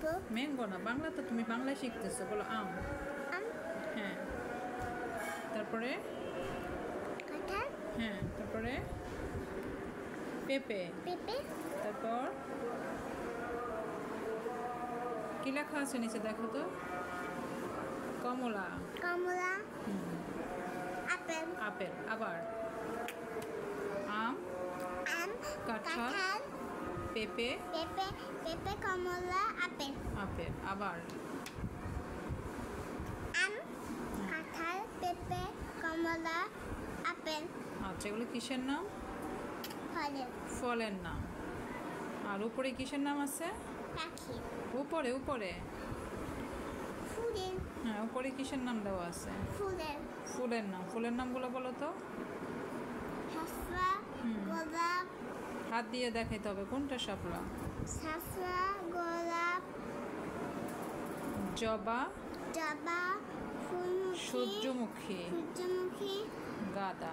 Mango. Mango না, বাংলা তো তুমি বাংলায় শিখতেছো, বলো আম। আম। হ্যাঁ, তারপরে কাঁঠাল। হ্যাঁ, তারপরে পেঁপে। পেঁপে। তারপর কি লেখা আছে নিচে দেখো তো? কমলা। কমলা। হুম, আপেল। আপেল। আবার আম, আম। কাঁঠাল, কাঁঠাল। পেঁপে, পেঁপে। পেঁপে, কমলা, আপেল। আপেল। আবার আম, কাঁঠাল, পেঁপে, কমলা, আপেল। আচ্ছা, এগুলো কিসের নাম? ফলের। ফলের নাম। আর উপরে কিসের নাম আছে? পাখি। উপরে উপরে ফুলের। হ্যাঁ, উপরে কিসের নাম দেওয়া আছে? ফুলের। ফুলের নাম। ফুলের নামগুলো বলো তো। শাপলা, গোলাপ। হাত দিয়ে দেখাইতে হবে কোনটা শাপলা। শাপলা, গোলাপ, জবা, জবা, ফুলমুখী, সূর্যমুখী, সূর্যমুখী, গাঁদা।